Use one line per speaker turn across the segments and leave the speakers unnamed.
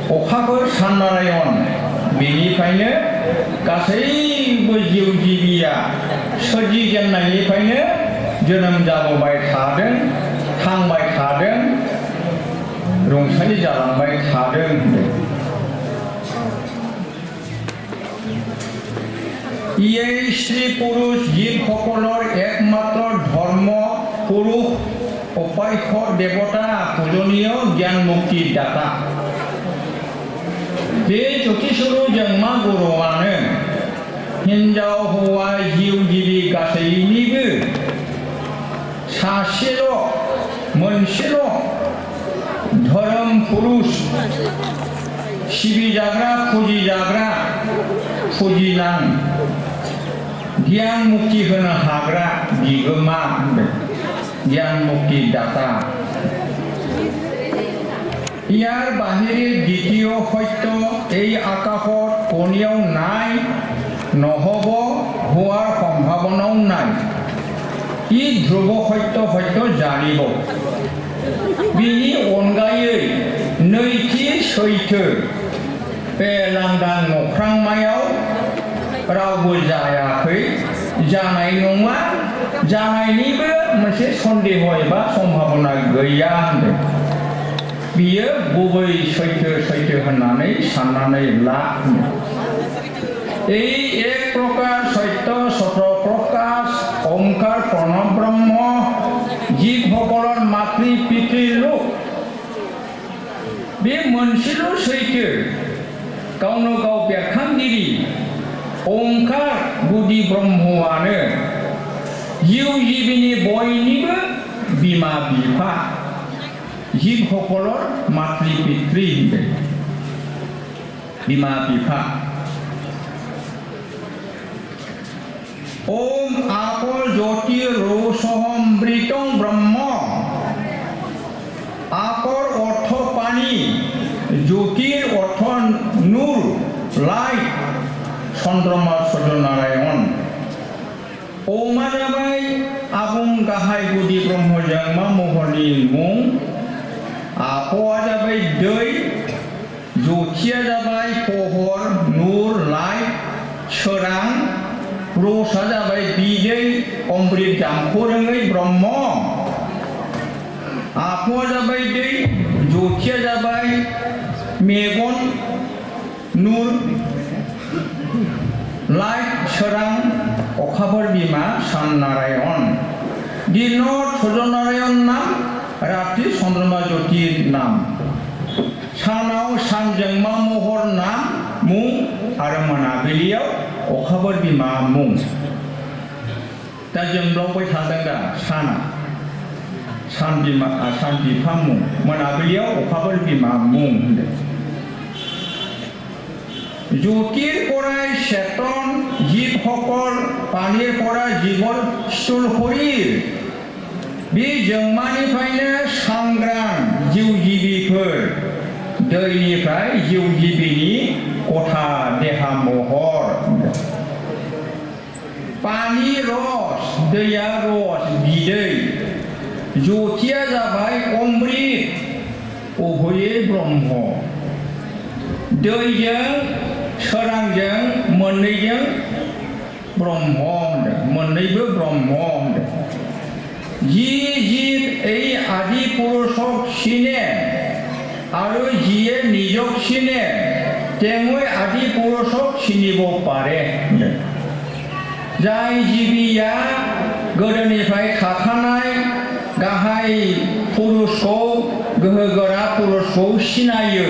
अखाफोर साननारायण बेनिफ्रायनो गासैबो जिउ जिबिया सोरजिजेननायनिफ्रायनो जोनोम जाबोबाय थादों, थांबाय थादों, रुंसारि जालांबाय थादों। এই স্ত্রী পুরুষ জীবসকলৰ একমাত্ৰ ধৰ্ম পুৰুষ উপাস্য দেৱতা পূজনীয় জ্ঞান মুক্তিৰ দাতা। बे ज्योतिषुरु जोंमा गुरुआनो हिन्जाव हौवा जिउ जिबि गासैनिबो सासेल' मोनसेल' धोरोम पुरुष सिबिजाग्रा फुजिजाग्रा फुजिनां জ্ঞান मुक्ति होनो हाग्रा बिगोमा জ্ঞাन मुक्ति दाता। ইয়াৰ বাহিৰে দ্বিতীয় সত্য এই আকাশত কোনেও নাই, নহ'ব, হোৱাৰ সম্ভাৱনাও নাই। ই ধ্ৰুৱ সত্য সত্য জানিব। बिनि अनगायै नैथि सैथो बे लांदां नख्रांमायाव रावबो जायाखै, जानाय नङा, जानायनिबो मोनसे सन्देह एबा सम्भावना गैया होनदों। बियो गुबै सैथो होननानै साननानै ला। এই এক প্রকার সত্য স্বতঃপ্রকাশ ওঙ্কার প্রণব ব্রহ্ম জীবসকলৰ মাতৃ পিতৃৰ ৰূপ। बे मोनसेल' सैथो गावनो गाव बेरखांगिरि ओंकार गुदि ब्रह्मआनो जिउ जिबिनि बयनिबो बिमा बिफा जीबসকলৰ मातृ पितृ बिमा बिफा। ओम आपो ज्योतिरोषहमृतं ब्रह्म। आपर अर्थ पानी, ज्योतिर अर्थ नूर लाइट चंद्रमा सूर्यनारायण। ओमा जाबाय आबुं गाहाय गुदि ब्रह्मजों मा महरनि मुं। आफआ जाबाय दै, ज्योतिया जाबाय पहर नूर लाइट सोरां, रसा जाबाय बिदै अमृत जामख'रोङै ब्रह्म। आफआ जाबाय दै, ज्योतिया जाबाय मेगन नूर लाइट सोरां अखाफोर बिमा सान नारायण। दिनत सूर्यनारायण नाम, रात्रि चंद्रमा ज्योतिर नाम। सानाव सानजों मा महर नाम मुं आरो मोनाबिलियाव अखाफोर बिमा मुं। दा जोंब्लावबाय थादों दा साना सान बिफा मुं, मोनाबिलियाव अखाफोर बिमा मुं होनदों। ज्योतिर पराय चेतन जीबসকল पानिर परा जीवर स्थूल शरीर। बे जोंमानिफ्रायनो सांग्रां जिउ जिबिफोर, दैनिफ्राय जिउ जिबिनि गथा देहा महर। पानी रस, दैया रस बिदै, ज्योतिया जाबाय अमृत उभये ब्रह्म। दैजों सोरांजों मोननैजों ब्रह्म होनदों, मोननैबो ब्रह्म होनदों। जी जीव এই আদি পুৰুষক চিনে আৰু যিয়ে নিজক চিনে তেওঁই আদি পুৰুষক চিনিব পাৰে। जाय जिबिया गोदोनिफ्राय थाखानाय गाहाय पुरुषखौ गोहोगोरा पुरुषखौ सिनायो।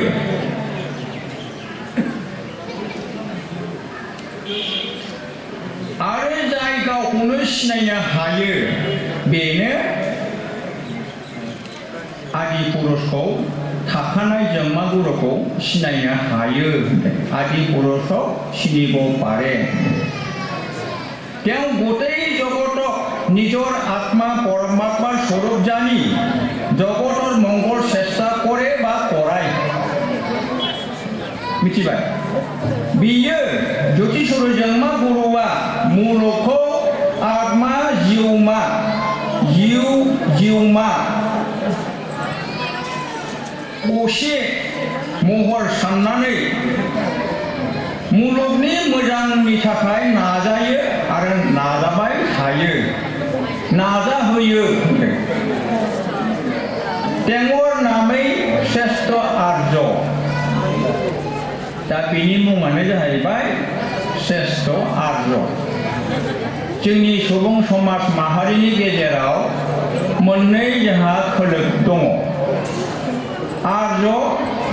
आरो जाय गावखौनो सिनायनो हायो बेनो आदि पुरुषखौ थाखानाय जोंमा गुरुखौ सिनायनो हायो। आदि पुरुषखौ চিনিব পাৰে। তেওঁ গোটেই জগতক নিজৰ আত্মা পৰমাত্মাৰ স্বৰূপ জানি জগতৰ মংগল চেষ্টা কৰে বা কৰায়। मिथिबाय? बियो ज्योतिषुरु जोंमा गुरुआ मुलुगखौ आत्मा जिउमा जिउमा असे महर साननानै मुलुगनि मोजांनि थाखाय नाजायो आरो नाजाबाय थायो नाजाहोयो टेंगर नामै श्रेष्ठ आर्य दा बेनि मुङानो जाहैबाय श्रेष्ठ आर्य जोंनि सुबुं समाज माहारिनि गेजेराव मोननै जोंहा खोलोब दङ आर्य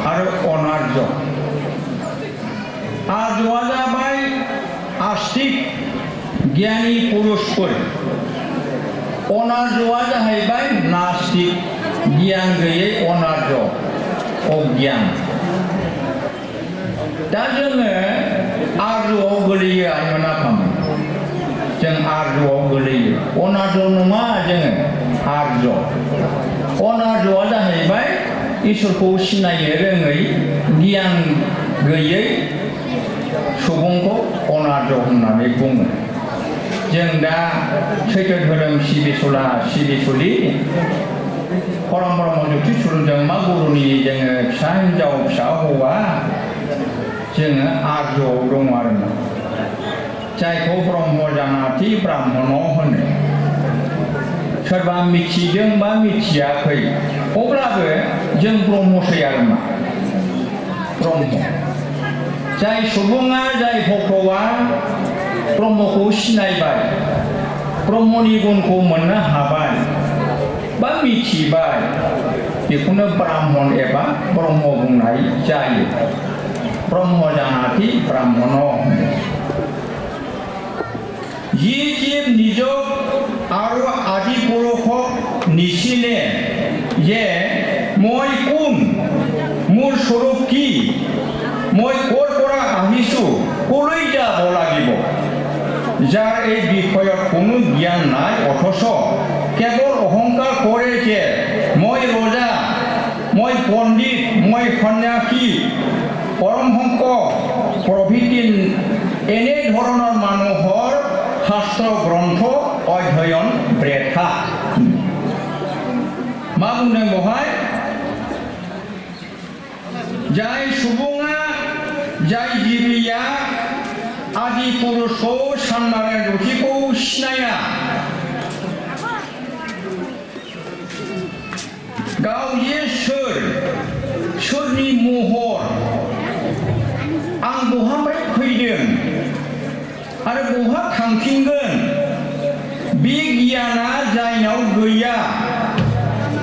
आरो अनार्य आर्यआ जाबाय आस्तिक गियानी पुरुषफोर अनार्यआ जाहैबाय नास्तिक गियान गैयै अनार्य अज्ञान दा जोङो आर्यआव गोलैयो आइमोन आफामोन जों आर्यआव गोलैयो अनार्य नङा जोङो आर्य अनार्यआ जाहैबाय इसोरखौ सिनायनो रोङै गियान गैयै सुबुंखौ अनार्य होननानै बुङो जों दा सैथो धोरोम सिबिसुलि परम ब्रह्म ज्योति सुरजोंमा गुरुनि जोङो फिसा हिन्जाव फिसा हौवा जोङो आर्यआव दङ आरोना जायखौ ब्रह्म जानाति ब्राह्मण होनो सोरबा मिथिदों बा मिथियाखै अब्लाबो जों ब्रह्मसै आरोना ब्रह्म जाय सुबुङा जाय भक्तआ ब्रह्मखौ सिनायबाय ब्रह्मनि गुणखौ मोननो हाबाय बा मिथिबाय बेखौनो ब्राह्मण एबा ब्रह्म बुंनाय जायो ब्रह्म जानाति ब्राह्मण যি জীৱ নিজক আৰু আদি পুৰুষক নিচিনে যে মই কোন মোৰ স্বৰূপ কি মই ক'ৰ পৰা আহিছোঁ ক'লৈ যাব লাগিব যাৰ এই বিষয়ত কোনো জ্ঞান নাই অথচ কেৱল অহংকাৰ কৰে যে মই ৰজা মই পণ্ডিত মই সন্ন্যাসী পৰমহংস প্ৰভৃতি এনে ধৰণৰ মানুহৰ শাস্ত্ৰ গ্ৰন্থ অধ্যয়ন বৃথা मा बुंदों बेवहाय जाय सुबुङा जाय जिबिया आदि पुरुषखौ साननानै रुथिखौ सिनाया गाव जे सोरनि महर आं बहानिफ्राय फैदों आरो बहा थांफिनगोन बे गियाना जायनाव गैया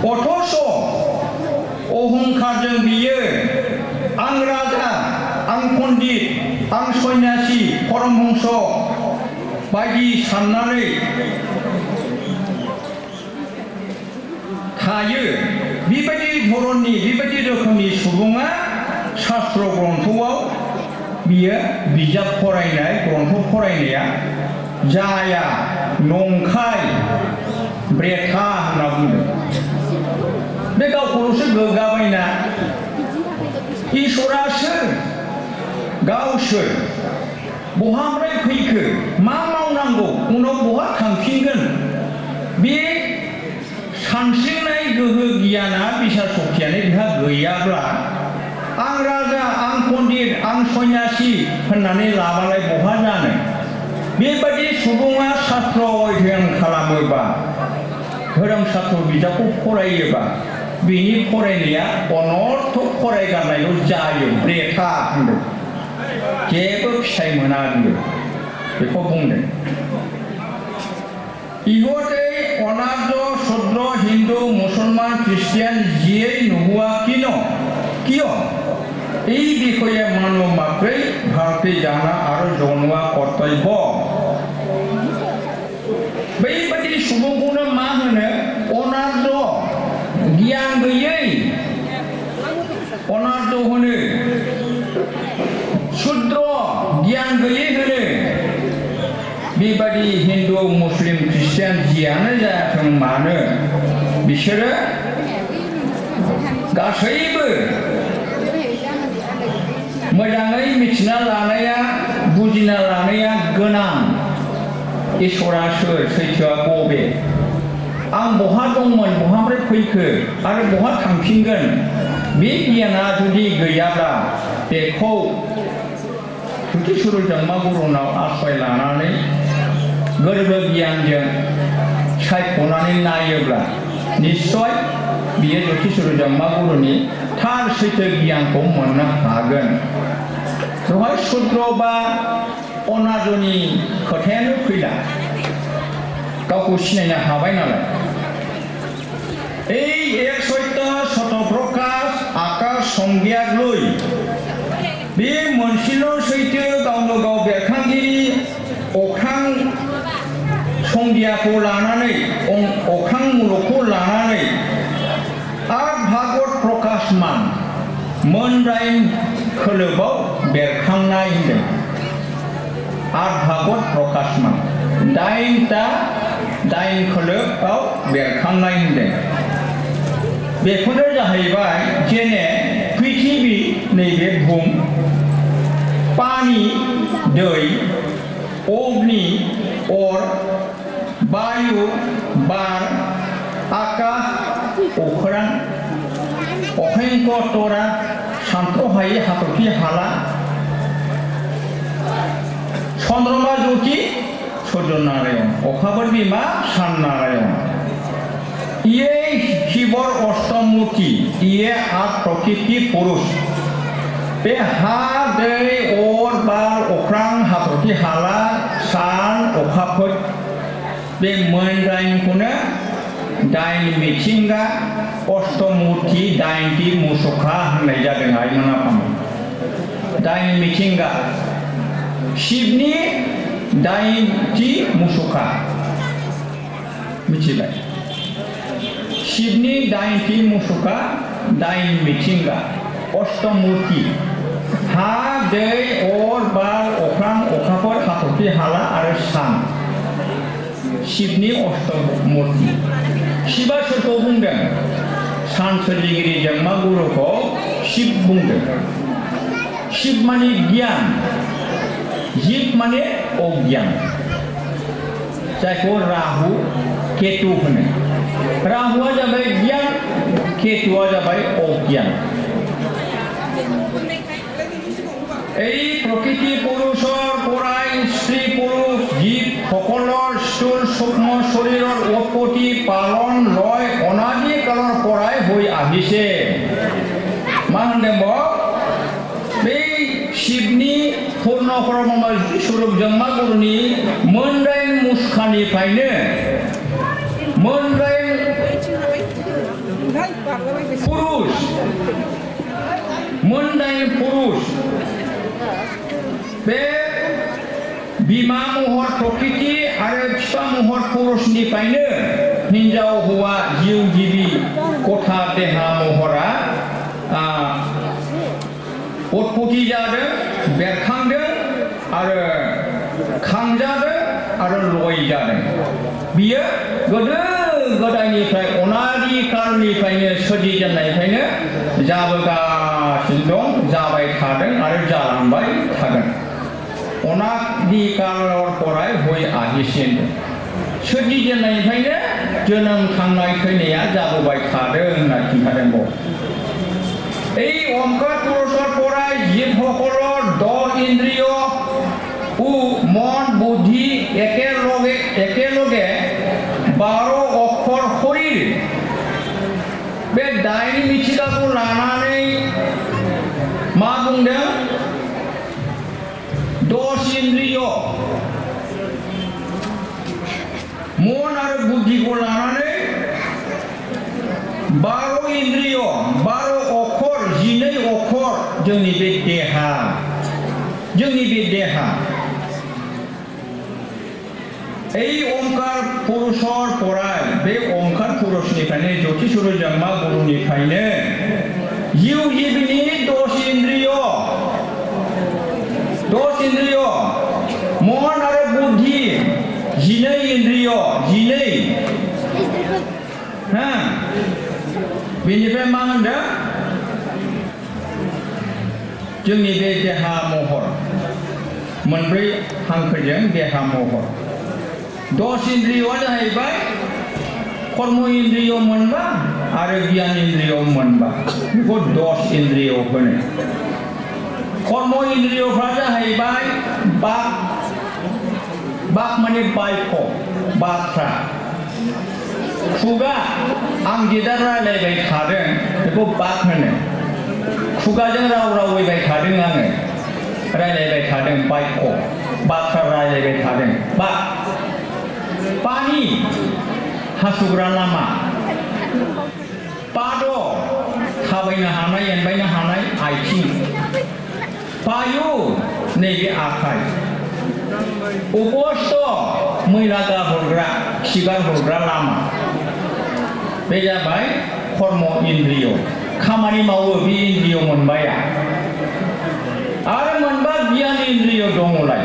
अथच अहंकारजों बियो आं राजा आं पण्डित आं सन्यासि परमहंस बायदि साननानै थायो बेबायदि धरननि बेबायदि रोखोमनि सुबुङा शास्त्र ग्रन्थआव बियो बिजाब फरायनाय ग्रन्थ फरायनाया जाया नंखाय ब्रेथा होनना बुंदों बे गावखौल'सो गोग्गाबायना इसोरा सोर गाव सोर बहानिफ्राय फैखो मा मावनांगौ उनाव बहा थांफिनगोन बे सानस्रिनाय गोहो गियाना बिसार सक्तियानो बिहा गैयाब्ला आं राजा आं पण्डित आं सन्यासि होननानै लाबालाय बहा जानो बेबायदि सुबुङा शास्त्र अध्ययन खालामोबा धोरोम शास्त्र बिजाबखौ फरायोबा बिनि फरायनाया अनर्थक फरायगारनायल' जायो ब्रेथा होनदों जेबो फिथाइ मोना बियो बेखौ बुंदों ইহতে অনার্য শূদ্র হিন্দু মুসলমান খ্রিস্টান যিয়েই নোহোৱা কিয় এই বিষয়ে মানুহ মাত্ৰেই ভালকৈ জানা আৰু জনোৱা কৰ্তব্য बेबायदि सुबुंखौनो मा होनो अनार्य गियान गैयै अनार्य होनो शूद्र गियान गैयै होनो बेबायदि हिन्दु मुस्लिम ख्रिस्टियान जियानो जाथों मानो बिसोरो गासैबो मोजाङै मिथिना लानाया बुजिना लानाया गोनां इसोरा सोर सैथोआ बबे आं बहा दंमोन बहानिफ्राय फैखो आरो बहा थांफिनगोन बे गियाना जुदि गैयाब्ला बेखौ जुदि सुरु जन्मा गुरुनाव आश्रय लानानै गोरबो गियानजों सायख'नानै नायोब्ला निश्चय बियो जुदि सुरु जन्मा गुरुनि थार सैथो गियानखौ मोननो हागोन। बेवहाय सुद्र बा अनाजनि खोथायानो फैला गावखौ सिनायनो हाबाय नालाय। এই এক সত্য শতপ্রকাশ আকাশ সংজ্ঞালৈ बे मोनसेल' सैथो गावनो गाव बेरखांगिरि अख्रां संज्ञाखौ लानानै अख्रां मुलुगखौ लानानै आर भागवत प्रकाशमान मोनदाइन खोलोबाव बेरखांनाय होनदों। आर भागवत प्रकाशमान दाइन खोलोबाव बेरखांनाय होनदों। बेफोरो जाहैबाय जेने पृथिबी नैबे बुहुम, पानी दै, अग्नि अर, बायु बार, आकाश अख्रां, अहेंक तरा सानथ्र'हायै हाथरखि हाला, चन्द्रमा ज्योति सूर्य नारायण, अखाफोर बिमा सान नारायण। ये शिवर अष्टमूर्ति, ये आठ प्रकृति पुरुष। बे हा दै अर बार अख्रां हाथरखि हाला सान अखाफोर बे मोनदाइनखौनो दाइन मिथिंगा अष्टमूर्ति दाइनथि मुसुखा होननाय जादों आइमोना फामोन। दाइन मिथिंगा शिवनि दाइनथि मुसुखा मिथिबाय। शिवनि दाइनथि मुसुखा दाइन मिथिंगा अष्टमूर्ति हा दै अर बार अख्रां अखाफोर हाथरखि हाला आरो सान शिवनि अष्टमूर्ति। शिवा सोरखौ बुंदों? सान सोरजिगिरि जन्मा गुरुखौ शिव बुंदों। शिव माने गियान, जिब माने अज्ञान, जायखौ राहु केतु होनो। राहुआ जाबाय गियान, केतुआ जाबाय अज्ञान। এই প্রকৃতি পুৰুষৰ পৰাই স্ত্ৰী পুৰুষ জীৱ সকলৰ স্থূল সূক্ষ্ম শৰীৰৰ উৎপত্তি পালন লয় অনাদি কালৰ পৰাই হৈ আহিছে। मा होनदों? बे शिवनि पूर्ण ब्रह्म स्वरूप जन्मा गुरुनि मोनदाइन मुसुखानिफ्रायनो मोनदाइन पुरुष मोनदाइन पुरुष बे बिमा महर प्रकृति आरो फिफा महर पुरुषनिफ्रायनो हिन्जाव हौवा जिउ जिबि गथा देहा महरा उत्पत्ति जादों, बेरखांदों आरो खांजादों आरो लय जादों। बियो गोदो गोदायनिफ्राय अनादि कालनिफ्रायनो सोरजिजेननायनिफ्रायनो जाबोगासिनो दं, जाबाय थादों आरो जालांबाय थागोन। अनादि कालर पराय हय आहिसिन सोरजिजेननायनिफ्रायनो जोनोम थांनाय थैनाया जाबोबाय थादों होनना खिन्थादों। এই ओंकार पुरुषर पराय जीव सकলৰ 10 इन्द्रिय मन बुद्धि एकेलगे 12 अक्षर शरीर बे दाइन मिथिंगाखौ लानानै मा बुंदों? 10 इन्द्रिय मन आरो बुद्धिखौ लानानै 12 इन्द्रिय 12 अक्षर 12 अक्षर जोंनि बे देहा এই ओंकार पुरुषर पराय बे ओंकार पुरुषनिफ्रायनो ज्योतिषुरु जन्मा गुरुनिफ्रायनो जिउ जिबिनि 10 इन्द्रिय मन आरो बुद्धि 12 इन्द्रिय 12 बेनिफ्राय मा होनदों? जोंनि बे देहा महर मोनब्रै हांखोजों देहा महर 10 इन्द्रियआ जाहैबाय कर्म इन्द्रिय मोनबा आरो गियान इन्द्रिय मोनबा बेखौ दस इन्द्रिय होनो कर्म इन्द्रियफ्रा जाहैबाय बाक माने बायख बाथ्रा खुगा आं गेदा रायलायबाय थादों बेखौ बाक होनो खुगाजों राव रावैबाय थादों आङो रायलायबाय थादों बायख बाथ्रा रायलायबाय थादों बाक पानि हासुग्रा लामा पाद थाबायनो हानाय एनबायनो हानाय आथिं पायु नैबे आखाइ उपस्थ मैला गारहरग्रा खिगारहरग्रा लामा बे जाबाय कर्म इन्द्रिय खामानि मावो बे इन्द्रिय मोनबाया आरो मोनबा गियान इन्द्रिय दङलाय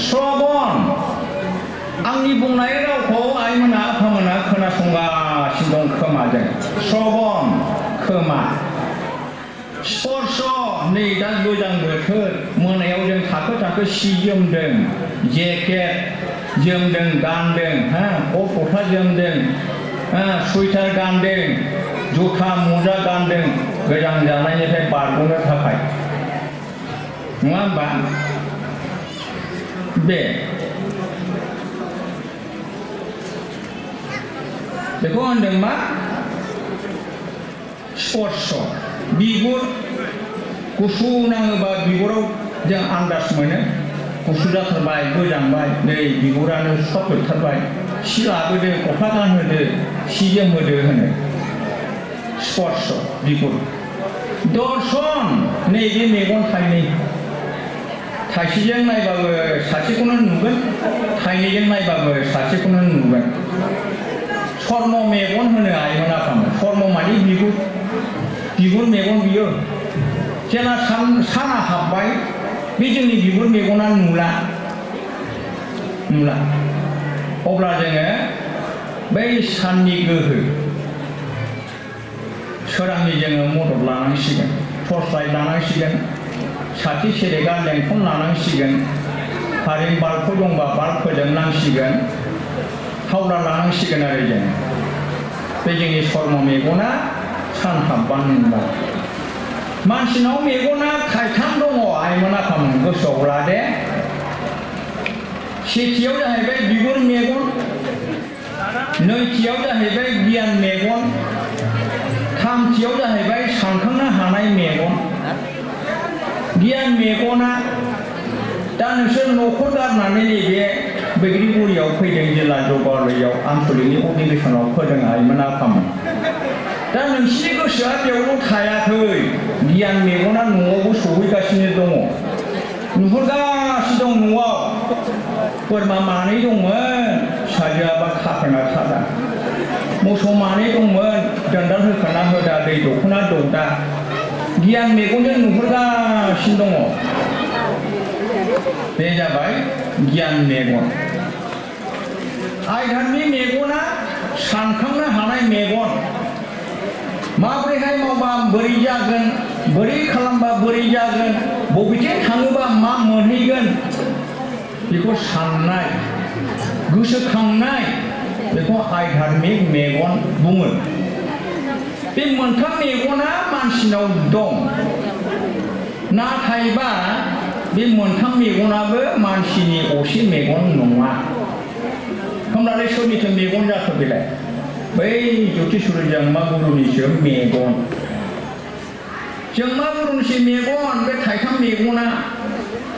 श्रबण आंनि बुंनाय रावखौ आइमोना आफामोना खोनासंगासिनो दं खोमाजों श्रबण खोमा स्पर्श नै दा गोजां बोथोर मोनायाव जों थाखो थाखो सि जोमदों जेकेट जोमदों गानदों गथा जोमदों सुइटार गानदों जुथा मुजा गानदों गोजां जानायनिफ्राय बारग'नो थाखाय नङा होमबा बे बेखौ होनदों मा स्पर्श बिगुर गुसु नाङोबा बिगुराव जों आन्दाज मोनो गुसु जाथारबाय गोजांबाय नै बिगुरानो सब जोबथारबाय सि लाबोदो गस्ला गानहोदो सि जोमहोदो होनो स्पर्श बिगुर दर्शन नैबे मेगन थाइनै थाइसेजों नायबाबो सासेखौनो नुगोन थाइनैजों नायबाबो सासेखौनो नुगोन सर्म मेगन होनो आइमोन आफामोन सर्म माने बिगुर मेगन बियो जेला साना हाबबाय बे जोंनि बिगुर मेगना नुला अब्ला जोङो बै साननि गोहो सोरांनि जोङो मदद लानांसिगोन टर्च लाइट लानांसिगोन साथि सेरेगा लेंथन लानांसिगोन कारेन्ट बाल्बफोर दंबा बाल्ब फोजोंनांसिगोन हावला लानांसिगोन आरो जों बे जोंनि सर्म मेगना सान हाबबानो नुला मानसिनाव मेगना थाइथाम दङ आइमोन आफामोन गोसोआव लादे सेथियाव जाहैबाय बिगुर मेगन नैथियाव जाहैबाय गियान मेगन थामथियाव जाहैबाय सानखांनो हानाय मेगन गियान मेगना दा नोंसोर न'खर गारनानै नैबे बैग्रिगुरियाव फैदों जिल्ला जौगालैयाव आनसलिकनि अधिवेशनाव फोदों आइमोन आफामोन दा नोंसिनि गोसोआ बेयावल' थायाखै गियान मेगना न'आवबो सहैगासिनो दङ नुहुरगासिनो दं न'आव बोरमा मानै दंमोन फिसाजोआबा खाफाना थादा मोसौ मानै दंमोन दोनदाल होखाना होदा दै दख'ना दौदा गियान मेगनजों नुहुरगासिनो दङ बे जाबाय गियान मेगन आयदानि मेगना सानखांनो हानाय मेगन माबोरैहाय मावबा बोरै जागोन बोरै खालामबा बोरै जागोन बबेथिं थाङोबा मा मोनहैगोन बेखौ साननाय गोसोखांनाय बेखौ आयधार्मिक मेगन बुङो बे मोनथाम मेगना मानसिनाव दं नाथायबा बे मोनथाम मेगनाबो मानसिनि असे मेगन नङा होमब्लालाय सोरनिथो मेगन जाखो बेलाय बै ज्योतिषुरि जोंमा गुरुनिसो मेगन जोंमा गुरुनिसो मेगन बे थाइथाम मेगना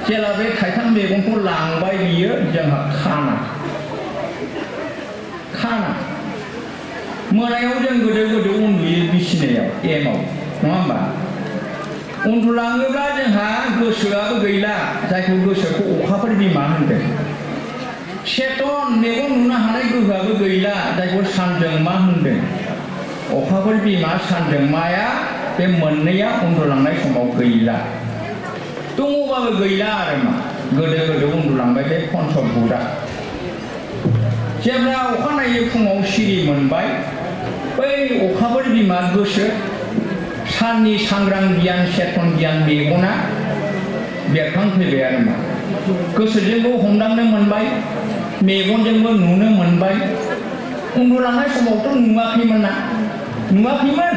जेला बे थाइथाम मेगनखौ लांबाय बियो जोंहा खाना मोनायाव जों गोदो उन्दुयो बिसिनायाव एमाव नङा होमबा उन्दुलाङोब्ला जोंहा गोसोआबो गैला जायखौ गोसोखौ अखाफोर बिमा होनदों चेतन मेगन नुनो हानाय गोहोआबो गैला जायखौ सानजोंमा होनदों अखाफोर बिमा सानजोंमाया बे मोननैया उन्दुलांनाय समाव गैला दङबाबो गैला आरो मा गोदो उन्दुलांबाय बे पन्चभूतआ जेब्ला अखानायै फुङाव सिरि मोनबाय बै अखाफोर बिमा गोसो साननि सांग्रां गियान चेतन गियान मेगना बेरखांफैबाय आरो मा गोसोजोंबो हमदांनो मोनबाय मेगनजोंबो नुनो मोनबाय उन्दुलांनाय समावथ' नुवाखैमोन ना नुवाखैमोन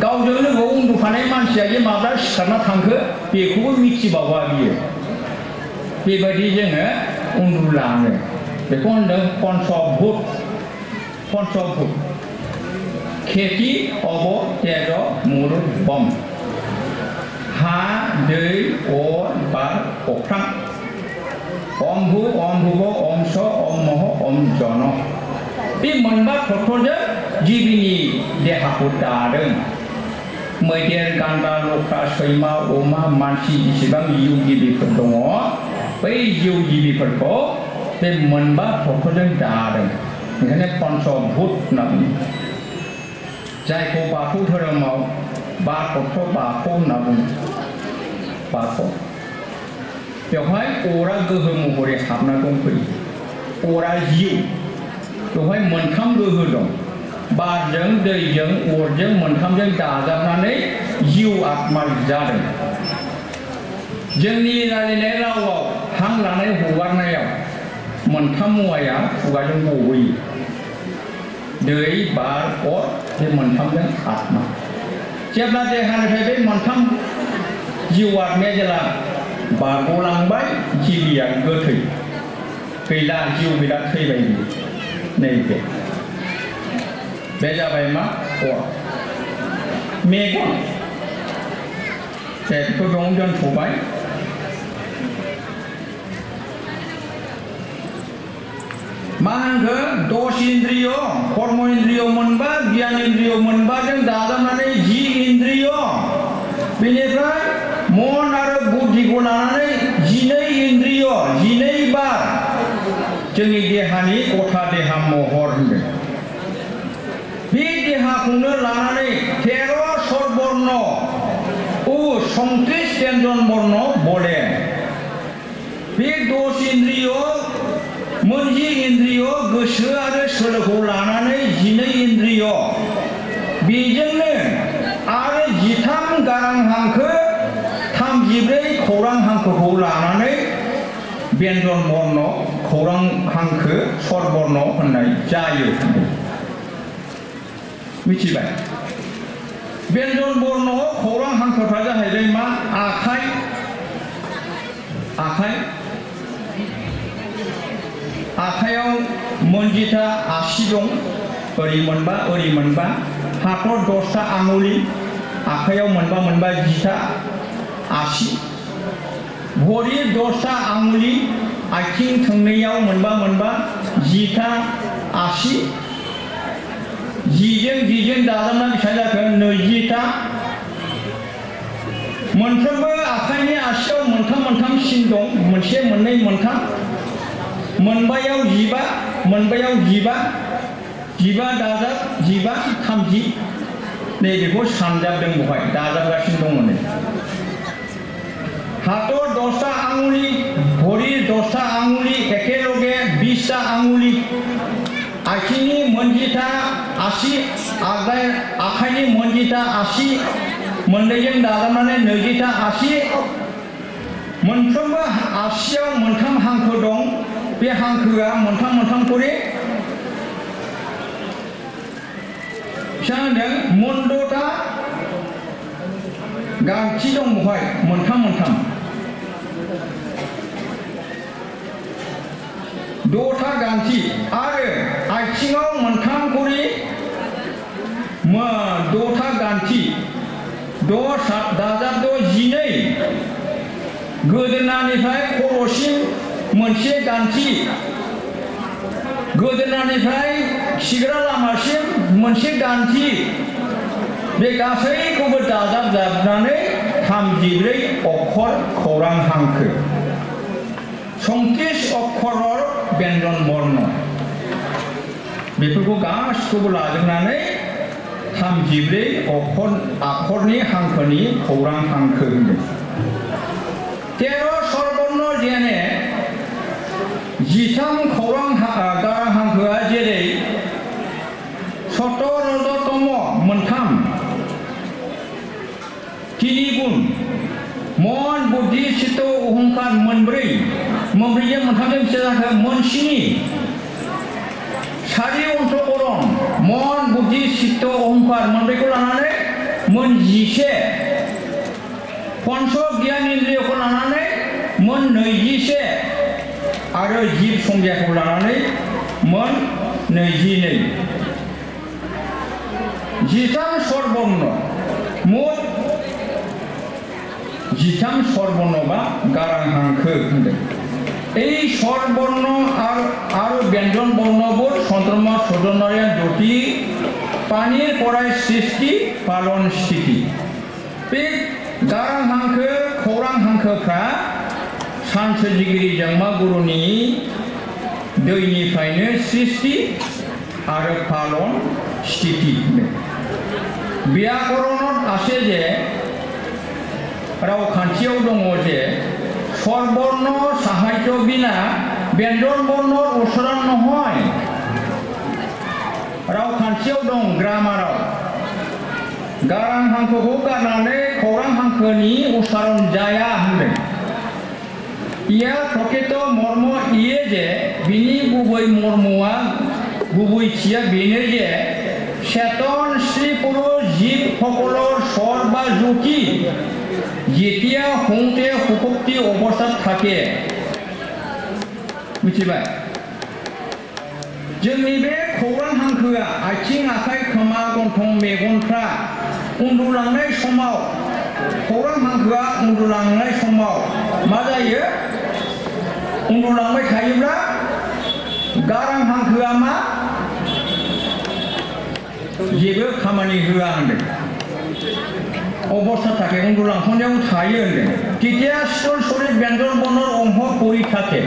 गावजों लोगोआव उन्दुफानाय मानसिया जे माब्ला सिखारना थांखो बेखौबो मिथिबावा बियो बेबायदि जोङो उन्दुलाङो बेखौ होनदों पन्चभूत खेति अब तेज मुरुबम हा दै अर बार अख्रां अम्भु अम्भुव अम्स अम्मह अम जन बे मोनबा तत्वजों जिबिनि देहाखौ दादों मैदेर गान्दा लख्रा सैमा अमा मानसि जेसेबां जिउ जिबिफोर दङ बै जिउ जिबिफोरखौ बे मोनबा तत्वजों दादों ओंखायनो पन्चभूत होनना बुङो जायखौ बाथौ धोरोमाव बा तत्व बाथौ होनना बुङो बाथौ बेवहाय अरा गोहो महरै हाबना दंफैयो अरा जिउ बेवहाय मोनथाम गोहो दं बारजों दैजों अरजों मोनथामजों दाजाबनानै जिउ आत्मा जादों जोंनि रायलायनाय रावाव हां लानाय हगारनायाव मोनथाम मुवाया खुगाजों गबोयो दै बार अर बे मोनथामजों आत्मा जेब्ला देहानिफ्राय बे मोनथाम जिउ आत्माया जेला बारग'लांबाय जिबिया गोथै गैला जिउ गैला थैबाय बियो नैबे बे जाबाय मा अर मेगन बेखौ दं दोनथ'बाय मा होनखो दस इन्द्रिय कर्म इन्द्रिय मोनबा गियान इन्द्रिय मोनबाजों दाजाबनानै जि इन्द्रिय बेनिफ्राय मन आरो बुद्धिखौ लानानै 12 इन्द्रिय 12 बार जोंनि देहानि गथा देहा महर होनदों बे देहाखौनो लानानै 13 स्वरबर्ण संत्रिस व्यंजन बर्ण बले बे 10 इन्द्रिय मोनजि इन्द्रिय गोसो आरो सोलोखौ लानानै 12 इन्द्रिय बेजोंनो आरो 13 गारां हांखो 34 खौरां हांखोखौ लानानै व्यंजन बर्ण खौरां हांखो स्वर बर्ण होननाय जायो मिथिबाय व्यंजन बर्ण खौरां हांखोफ्रा जाहैबाय मा आखाइ आखाइयाव मोनजिथा आसि दं ओरै मोनबा हाथर 10टा आंगुलि आखाइयाव मोनबा 10टा आसि भरि 10टा आंगुलि आथिं थोंनैयाव मोनबा 10टा आसि जिजों दाजाबना बेसेबां जाखो 20टा मोनफ्रोमबो आखाइनि आसियाव मोनथाम सिन दं मोनसे मोननै मोनथाम मोनबायाव 15 दाजाब 30 नैबेखौ सानजाबदों बहाय दाजाबगासिनो दङ नै हाथर 10टा आंगुलि भरि 10टा आंगुलि एकेलगे 20टा आंगुलि आथिंनि मोनजिथा आसि आखाइनि मोनजिथा आसि मोननैजों दाजाबनानै 20टा आसि मोनफ्रोमबो आसियाव मोनथाम हांखो दं बे हांखोआ मोनथाम करि बेसेबां होनदों मोनद'था गांथि दं बहाय मोनथाम 6था गांथि आरो आथिङाव मोनथाम करि 6था गांथि 6 दाजाब 12 गोदोनानिफ्राय खर'सिम मोनसे गांथि गोदोनानिफ्राय खिग्रा लामासिम मोनसे गांथि बे गासैखौबो दाजाबनानै 34 अक्षर खौरां हांखो 29 अक्षर व्यंजन बर्ण बेफोरखौ गासिखौबो लाजोबनानै 34 आखरनि हांखोनि खौरां हांखो होनदों 13 स्वरबर्ण जेने 13 खौरां गारां हांखोआ जेरै सत रजतम मोनथाम 3 गुण मन बुद्धि चित्त अहंकार मोनब्रैजों मोनथामजों बेसे जाखो मोन 7 सारि अंतकरण मन बुद्धि चित्त अहंकार मोनब्रैखौ लानानै मोन 11 पंच ज्ञान इन्द्रियखौ लानानै मोन 21 आरो जीव संज्ञाखौ लानानै मोन 22 जिथाम स्वरबर्ण मोट जिथाम स्वरबर्ण बा गारां हांखो होनदों এই স্বরবর্ণ আর ব্যঞ্জন বর্ণবোধ চন্দ্রমা সদনারিয়া দুটি পানির পরায় সৃষ্টি পালন স্থিতি बे गारां हांखो खौरां हांखोफ्रा सानसोरजिगिरि जोंमा गुरुनि दैनिफ्रायनो सृष्टि आरो पालन स्थिति व्याकरणत आसे जे रावखान्थियाव दङ जे स्वरबर्ण साहित्य बिना व्यंजन बर्णर उच्चारण নহয় रावखान्थियाव दं ग्रामाराव गारां हांखोखौ गारनानै खौरां हांखोनि उच्चारण जाया होनदों इयार प्रकृत मर्म इये जे बिनि गुबै मर्मआ गुबैथिया बेनो जे चेतन स्त्री पुरुष जीव সকলৰ স্বৰ বা জ্যোতি যেতিয়া হওঁতে সুষুপ্তি অৱস্থাত থাকে मिथिबाय जोंनि बे खौरां हांखोआ आथिं आखाइ खोमा गन्थं मेगनफ्रा उन्दुलांनाय समाव खौरां हांखोआ उन्दुलांनाय समाव मा जायो उन्दुलांबाय थायोब्ला गारां हांखोआ मा जेबो खामानि होआ होनदों अवस्था थाके उन्दुलांफानायाव थायो होनदों তেতিয়া স্থূল শরীর ব্যঞ্জন বর্ণর অঙ্গ পরি থাকে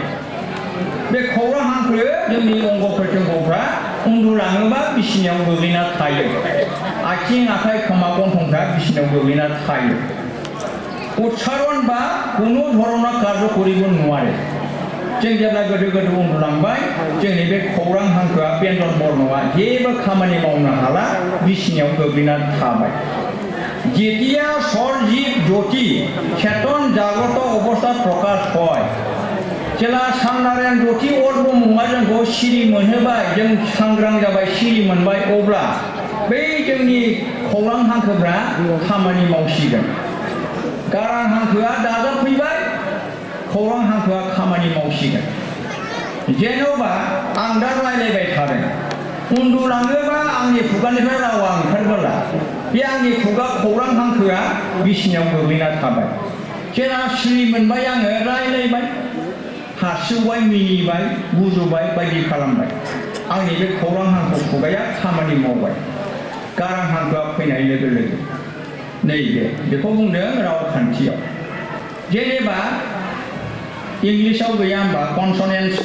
बे खौरां हांखो जोंनि अंग प्रत्यंगफ्रा उन्दुलाङोबा बिसिनायाव गोग्लैना थायो आथिं आखाइ खोमा गन्थंफ्रा बिसिनायाव गोग्लैना थायो उच्चारण बा कोनो धरना कार्य करिबो नुवारे जों जेब्ला गोदो गोदो उन्दुलांबाय जोंनि बे खौरां हांखोआ व्यंजन बर्णआ जेबो खामानि मावनो हाला बिसिनायाव गोग्लैना थाबाय जेतिया स्वर जीव ज्योति चेतन जाग्रत अवस्था प्रकाश হয় जेला सांनारायण ज्योति अर्ब मुङा जोंखौ सिरि मोनहोबाय जों सांग्रां जाबाय सिरि मोनबाय अब्ला बै जोंनि खौरां हांखोफ्रा खामानि मावसिगोन गारां हांखोआ दाजाबफैबाय खौरां हांखोआ खामानि मावसिगोन जेन'बा आं दा रायलायबाय थादों उन्दुलाङोबा आंनि खुगानिफ्राय रावा ओंखारबोला बे आंनि खुगा खौरां हांखोआ बिसिनायाव गोग्लैना थाबाय जेला सिरि मोनबाय आङो रायलायबाय हासिउबाय मिनिबाय गुजुबाय बायदि खालामबाय आंनि बे खौरां हांखो खुगाया खामानि मावबाय गारां हांखोआ फैनाय लोगो लोगो नैबे बेखौ बुंदों रावखान्थियाव जेनेबा इंलिसाव गैया होमबा कनसनेन्स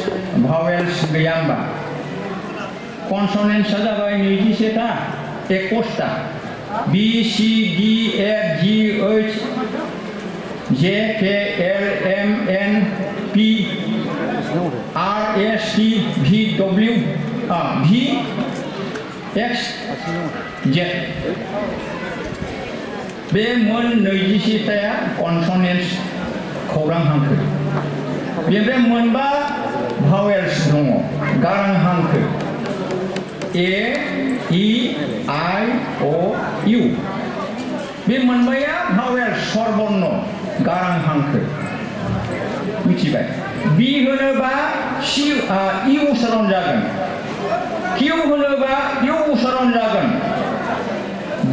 भावेल्स गैया होमबा कनसनेन्सआ जाबाय 21टा 21टा B C D F G H J K L M N P R S T V W भी एक्स जेड बे मोन 21टाया कनसनेन्स खौरां हांखो बेनिफ्राय मोनबा भावेल्स दङ गारां हांखो ए इ आइ अ इउ बे मोनबाया भावेल्स स्वरबर्ण गारां हांखो मिथिबाय बी होनोबा सी इ उच्चारण जागोन किउ होनोबा इउ उच्चारण जागोन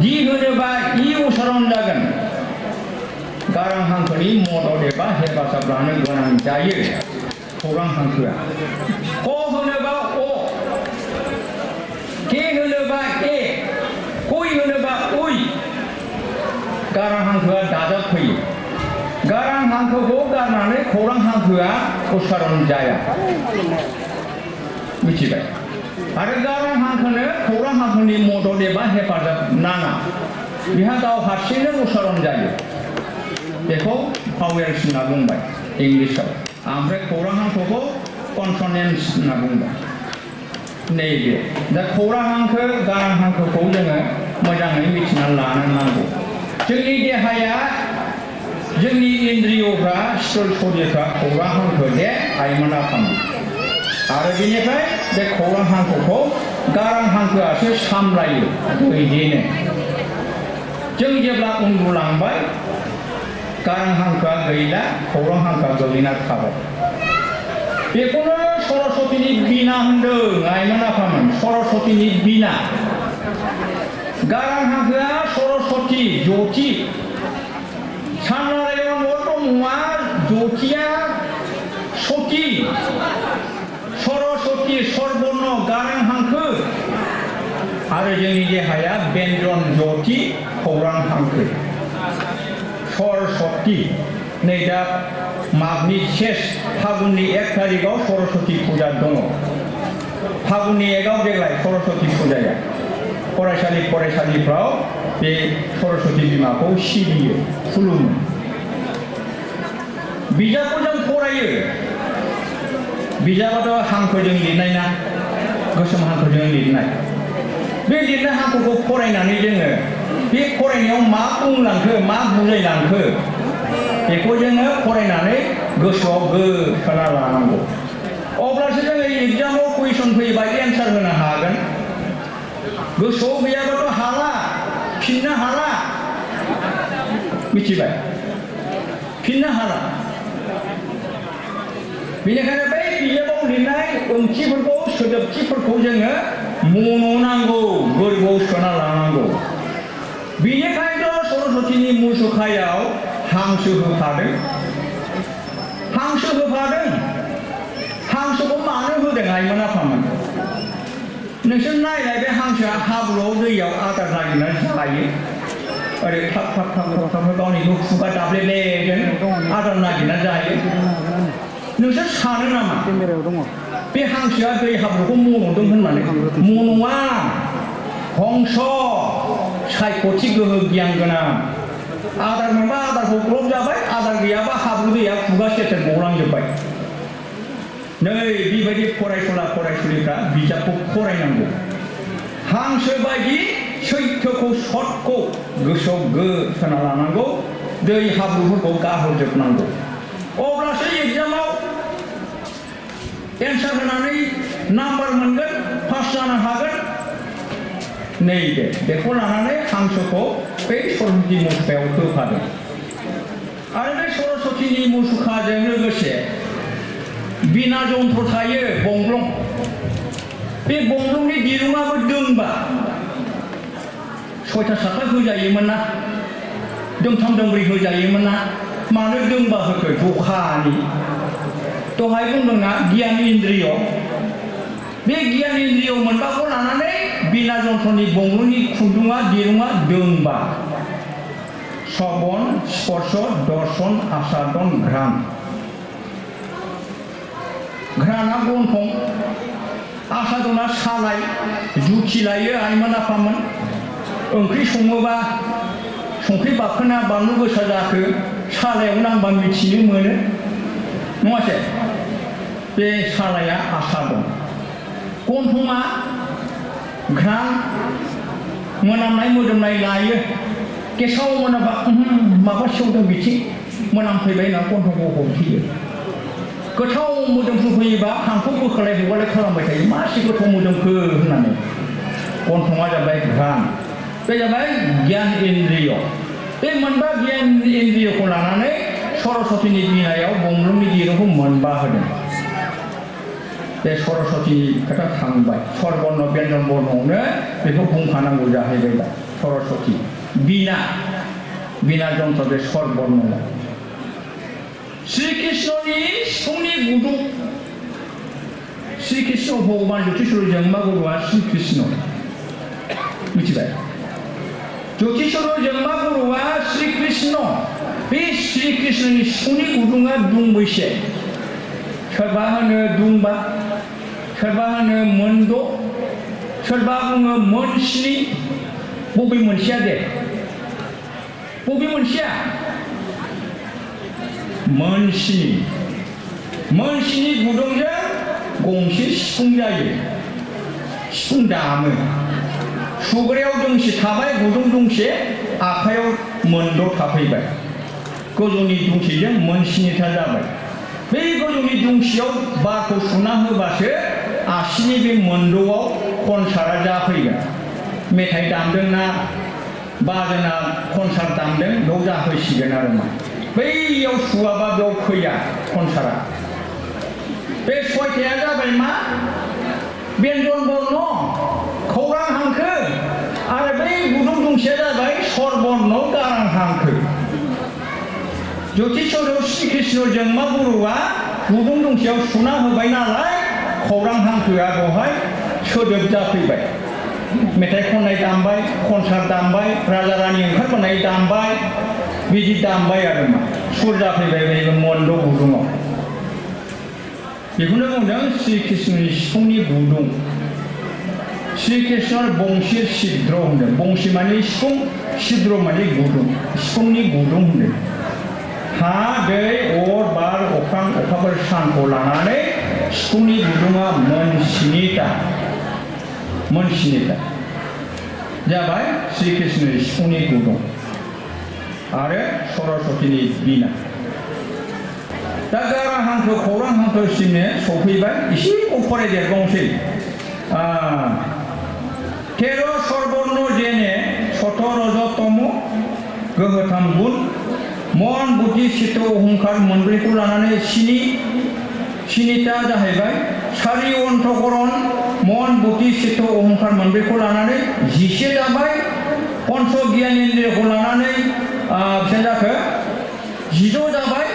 डी होनोबा इ उच्चारण जागोन गारां हांखोनि मदद एबा हेफाजाब लानो गोनां जायो खौरां हांखोआ क होनोबा अ के होनोबा ए कइ होनोबा उइ गारां हांखोआ दाजाबफैयो गारां हांखोखौ गारनानै खौरां हांखोआ उच्चारण जाया मिथिबाय आरो गारां हांखोनो खौरां हांखोनि मदद एबा हेफाजाब नाङा बिहा गाव हारसिंनो उच्चारण जायो बेखौ भावेल्स होनना बुंबाय इंलिसाव ओमफ्राय खौरां हांखोखौ कनसनेन्स होनना बुंबाय नैबे दा खौरां हांखो गारां हांखोखौ जोङो मोजाङै मिथिना लानो नांगौ जोंनि देहाया जोंनि इन्द्रियफ्रा स्थूल शरीरफ्रा खौरां हांखो दे आइमोना खालामो आरो बेनिफ्राय बे खौरां हांखोखौ गारां हांखोआसो सामलायो बिदिनो जों जेब्ला उन्दुलांबाय गारां हांखोआ गैला खौरां हांखोआ गोलैना थाबाय बेखौनो सरस्वतीनि बिना होनदों आइमोन आफामोन सरस्वतीनि बिना गारां हांखोआ सरस्वती ज्योति साननारायण ब्रह्मआ ज्योतिया सती सरस्वती सर्वर्ण गारां हांखो आरो जोंनि देहाया बेंजन ज्योति खौरां हांखो सरस्वती नै दा मागनि शेष फागुननि 1 तारिखआव सरस्वती फुजा दङ फागुननि 1आव देग्लाय सरस्वती फुजाया फरायसालिफ्राव बे सरस्वती बिमाखौ सिबियो खुलुमो बिजाबखौ जों फरायो बिजाबाथ' हांखोजों लिरनाय ना गोसोम हांखोजों लिरनाय बे लिरनाय हांखोखौ फरायनानै जोङो बे फरायनायाव मा बुंलांखो मा बुजायलांखो बेखौ जोङो फरायनानै गोसोआव सोना लानांगौ अब्लासो जोङो एग्जामाव कुइसन फैयोबा एन्सार होनो हागोन गोसोआव गैयाबाथ' हाला फिननो हाला मिथिबाय फिननो हाला बेनिखायनो बै बिजाबाव लिरनाय ओंथिफोरखौ सोदोबथिफोरखौ जोङो मन'नांगौ गोरबोआव सोना लानांगौ बेनिखायनोथ' सरस्वतीनि मुसुखायाव हांसो होफादों हांसोखौ मानो होदों आइमोन आफामोन नोंसोर नायलाय बे हांसोआ हाब्रुआव दैयाव आदार नागिरनानै जायो ओरै थाब थाब थाब थाब थाब गावनि खुगा दाब्लेलेजों आदार नागिरनानै जायो नोंसोर सानो नामा बे हांसोआ दै हाब्रुखौ मन'दों होननानै मन'आ हंस सायख'थि गोहो गियान गोनां आदार मोनबा आदारखौ ग्लब जाबाय आदार गैयाबा हाब्रु दैया खुगा सेर गलांजोब्बाय नै बेबायदि फरायसुलिफ्रा बिजाबखौ फरायनांगौ हांसो बायदि सैथोखौ सतखौ गोसोआव सोना लानांगौ दै हाब्रुफोरखौ गाहरजोबनांगौ अब्लासो एग्जामाव एन्सार होनानै नाम्बार मोनगोन पास जानो हागोन नै बेखौ लानानै हांसोखौ बै सरस्वती मुसुखायाव होफादों आरो बे सरस्वतीनि मुसुखाजों लोगोसे बिना जन्त्र थायो बंब्लं बे बंब्लंनि दिरुङाबो दोंबा 6था 7था होजायोमोन ना दोंथाम दोंब्रै होजायोमोन ना मानो दोंबा होखो जखानि दहाय बुंदोंना गियान इन्द्रिय बे गियान इन्द्रिय मोनबाखौ लानानै बिना जन्त्रनि बंब्लंनि खुन्दुङा दिरुङा दोंबा श्रबण स्पर्श दर्शन आसादन घ्राण घ्राणा गन्थं आसादना सालाय जुथि लायो आइमोन आफामोन ओंख्रि सङोबा संख्रि बाखोना बानलु गोसा जाखो सालायाव नांबा मिथिनो मोनो नङासै बे सालाया आसादन गन्थङा घ्राण मोनामनाय मोदोमनाय लायो गेसाव मोनाबा माबा सेवदों बिथिं मोनामफैबाय होनना गन्थंखौ हमथेयो गोथाव मोदोमफ्रु फैयोबा हांखौ बोखोलाय हगालाय खालामबाय थायो मासे गोथाव मोदोमखो होननानै गन्थङा जाबाय घ्राण बे जाबाय गियान इन्द्रिय बे मोनबा गियान इन्द्रियखौ लानानै सरस्वतीनि बिनायाव बंब्लंनि दिरुंखौ मोनबा होदों बे सरस्वतीनि खोथा थांबाय सर्वर्ण व्यञ्जन वर्णआवनो बेखौ बुंफानांगौ जाहैबाय दा सरस्वती बिना जन्त्र बे सर्वर्ण श्रीकृष्णनि सिफुंनि गुदुं श्रीकृष्ण भगवान ज्योतिषर जोंमा गुरुआ श्रीकृष्ण मिथिबाय ज्योतिषर जोंमा गुरुआ श्रीकृष्ण बे श्रीकृष्णनि सिफुंनि गुदुङा दुंबैसे सोरबा होनो दुंबा सोरबा होनो मोनद' सोरबा बुङो मोनस्नि बबे मोनसेया दे बबे मोनसेया मोनस्नि गुदुंजों गंसे सिफुं जायो सिफुं दामो सुग्रायाव दोंसे थाबाय गुदुं दोंसे आखायाव मोनद' थाफैबाय गोजौनि दोंसेजों मोनस्निथा जाबाय बै गोजौनि दुंसियाव बारखौ सुना होबासो आसिनि बे मोनद'आव कनसार्टआ जाफैगोन मेथाइ दामदोंना बाजोना कनसार्ट दामदों बेयाव जाफैसिगोन आरो मा बैयाव सुवाबा बेयाव फैया कनसार्टआ बे सयथाया जाबाय मा बेन्जन बर्ण खौरां हांखो आरो बै गुदुं दुंसेया जाबाय स्वर बर्ण गारां हांखो ज्योतिषराव श्री कृष्ण जोंमा गुरुआ गुदुं दुंसेयाव सुना होबाय नालाय खौरां हांखोआ बेवहाय सोदोब जाफैबाय मेथाइ खननाय दामबाय कनसार्ट दामबाय राजा रानि ओंखारबोनाय दामबाय बिदि दामबाय आरो मा सुर जाफैबाय बे मोनद' गुदुङाव बेखौनो बुंदों श्री कृष्णनि सिफुंनि गुदुं श्री कृष्ण बंशी सिद्र होनदों बंशी माने सिफुं सिद्र माने गुदुं सिफुंनि गुदुं होनदों हा दै अर बार अख्रां अखाफोर सानखौ लानानै सिफुंनि गुदुङा मोनस्निथा जाबाय श्री कृष्णनि सिफुंनि गुदुं आरो सरस्वतीनि बिना दा गारां हांखो खौरां हांखोसिम सफैबाय एसे फरायदेरबावनोसै तेर' सर्बर्ण जेने सत रजतम गोहोथाम गुण मन बुद्धि चित्त अहंकार मोनब्रैखौ लानानै स्निथा जाहैबाय सारि अन्तकरण मन बुद्धि चित्त अहंकार मोनब्रैखौ लानानै 10 जाबाय पन्च ज्ञानेन्द्रियखौ लानानै बेसेबां जाखो 16 जाबाय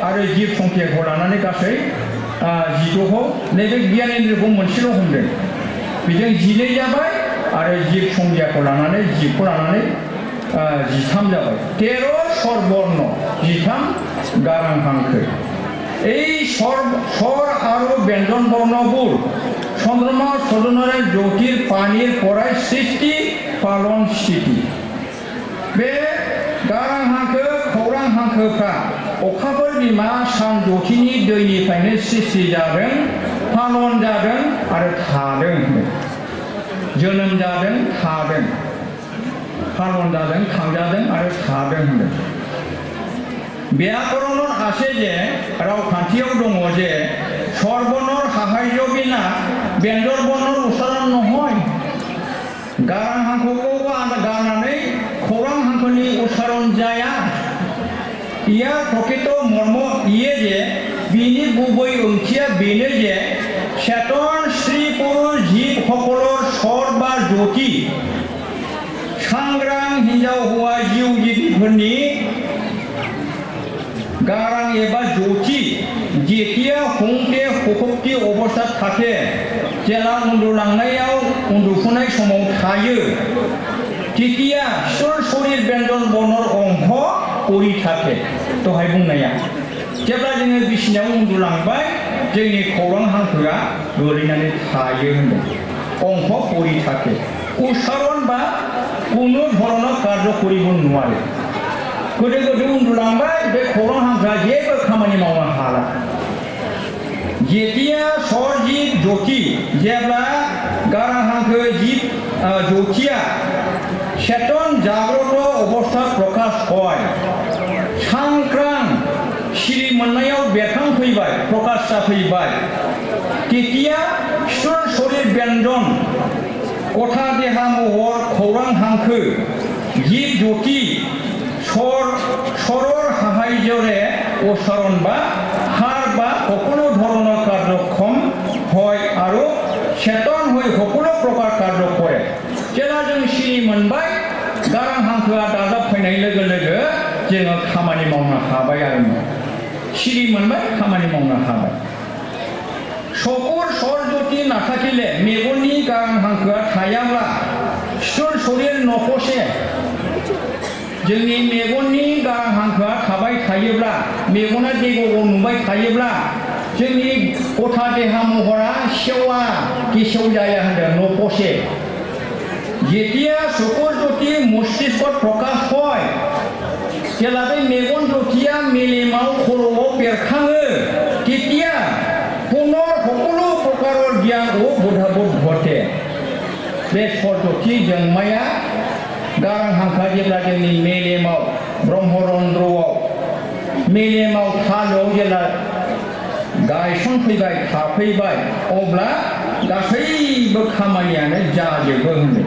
आरो जिब संख्याखौ लानानै गासै 16खौ नैबे ज्ञानेन्द्रियखौ मोनसेल' हमदों बेजों 12 जाबाय आरो जिब संख्याखौ लानानै जिबखौ लानानै 13 जाबाय 13 स्वरबर्ण 13 गारां हांखो এই স্বর আর ব্যঞ্জন বর্ণগুলো চন্দ্রমা সজনের জ্যোতির পানির পরায় সৃষ্টি পালন স্থিতি बे गारां हांखो खौरां हांखोफ्रा अखाफोर बिमा सान ज्योतिनि दैनिफ्रायनो सृष्टि जादों पालन जादों आरो थादों जोनोम जादों थादों पालन जादों खांजादों आरो थादों होनदों ব্যাকরণত আছে যে রাवखान्थियाव दङ যে স্বরবর্ণৰ সাহায্য বিনা ব্যঞ্জন বর্ণৰ উচ্চারণ নহয় गारां हांखोखौ गारनानै खौरां हांखोनि उच्चारण जाया ইয়াৰ प्रकृत मर्म इये जे बिनि गुबै ओंथिया बेनो जे চেতন स्त्री पुरुष जीव সকলৰ स्वर बा ज्योति सांग्रां हिन्जाव हौवा जिउ जिबिफोरनि गारां एबा ज्योति जेतिया हंते हखबति अबस्था थाके जेला उन्दुलांनायाव उन्दुफुनाय समाव थायो तेतिया स्वर शरीर व्यंजन वर्णर अंक परि थाके दहाय बुंनाया जेब्ला जोङो बिसिनायाव उन्दुलांबाय जोंनि खौरां हांखोआ गोलैनानै थायो होनदों अंक परि थाके उच्चारण बा कोनो धरনৰ কার্যকরিব নোৱাৰে गोदो गोदो उन्दुलांबाय बे खौरां हांखोआ जेबो खामानि मावनो हाला जेतिया स्वर जिब ज्योति जेब्ला गारां हांखो जिब ज्योतिया चेतन जाग्रत अवस्था प्रकाश হয় सांग्रां सिरि मोननायाव बेरखांफैबाय प्रकाश जाफैबाय तेतिया स्वर शरीर व्यंजन गथा देहा महर खौरां हांखो जिब ज्योति স্বৰৰ সাহায্যৰে উচ্চাৰণ বা হার বা সকলো ধৰণৰ কাৰ্যক্ষম হয় আৰু চেতন হৈ সকলো প্ৰকাৰ কাৰ্য কৰে जेला जों सिरि मोनबाय गारां हांखोआ दाजाबफैनाय लोगो लोगो जोङो खामानि मावनो हाबाय आरो सिरि मोनबाय खामानि मावनो हाबाय চকুৰ স্বৰ জ্যোতি নাথাকিলে মেগনनि गारां हांखोआ थायाब्ला स्वर शरीर नखसे जोंनि मेगननि गारां हांखोआ थाबाय थायोब्ला मेगना देग'आव नुबाय थायोब्ला जोंनि गथा देहा महरा सेवा गेसेव जाया होनदों नखसे जेतिया चकुर ज्योति मस्तिष्कत प्रकाश হয় जेला बे मेगन ज्योतिया मेलेमाव खर'आव बेरखाङो तेतिया पुनर সকলো प्रकाৰৰ জ্ঞान ও बोधबोध ঘটে बे स्वर ज्योति जोंमाया गारां हांखोआ जेब्ला जोंनि मेलेमाव ब्रह्मरन्ध्रआव मेलेमाव थालोआव जेब्ला गायसनफैबाय थाफैबाय अब्ला गासैबो खामानियानो जाजोबो होनो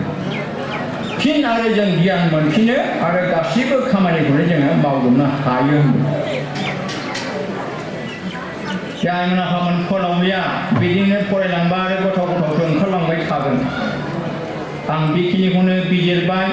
फिन आरो जों गियान मोनफिनो आरो गासैबो खामानिखौनो जोङो मावजोबनो हायो होनो जायमोनहा फोलावलिया बिदिनो फरायलांबा आरो गथ' गथ'फोर ओंखारलांबाय थागोन आं बेखिनिखौनो बिजिरबाय